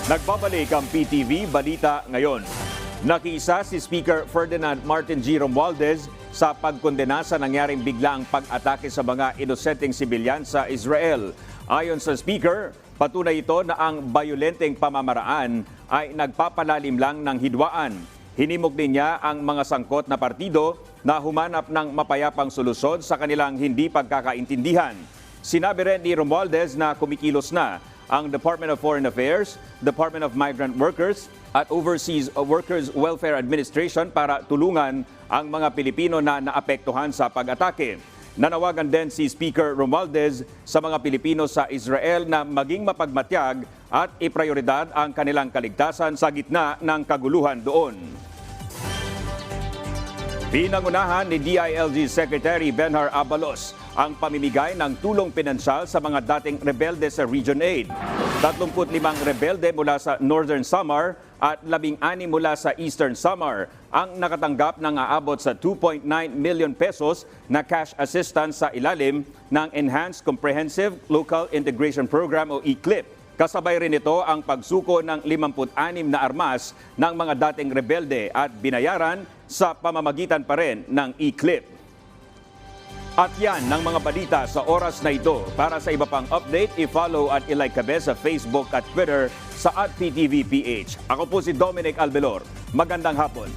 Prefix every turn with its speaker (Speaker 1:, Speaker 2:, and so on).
Speaker 1: Nagbabalik ang PTV Balita Ngayon. Nakiisa si Speaker Ferdinand Martin G. Romualdez sa pagkondena sa nangyaring biglaang pag-atake sa mga inosenteng sibilyan sa Israel. Ayon sa Speaker, patunay ito na ang bayolenteng pamamaraan ay nagpapalalim lang ng hidwaan. Hinimok din niya ang mga sangkot na partido na humanap ng mapayapang solusyon sa kanilang hindi pagkakaintindihan. Sinabi rin ni Romualdez na kumikilos na ang Department of Foreign Affairs, Department of Migrant Workers at Overseas Workers Welfare Administration para tulungan ang mga Pilipino na naapektuhan sa pag-atake. Nanawagan din si Speaker Romualdez sa mga Pilipino sa Israel na maging mapagmatyag at iprioridad ang kanilang kaligtasan sa gitna ng kaguluhan doon. Pinangunahan ni DILG Secretary Benhar Abalos ang pamimigay ng tulong pinansyal sa mga dating rebelde sa Region 8. 35 rebelde mula sa Northern Samar at 16 mula sa Eastern Samar ang nakatanggap ng aabot sa 2.9 million pesos na cash assistance sa ilalim ng Enhanced Comprehensive Local Integration Program o ECLIP. Kasabay rin ito ang pagsuko ng 56 na armas ng mga dating rebelde at binayaran sa pamamagitan pa rin ng ECLIP. At yan ng mga balita sa oras na ito. Para sa iba pang update, i-follow at i-like kami sa Facebook at Twitter sa @PTVPH. Ako po si Dominic Albelor. Magandang hapon.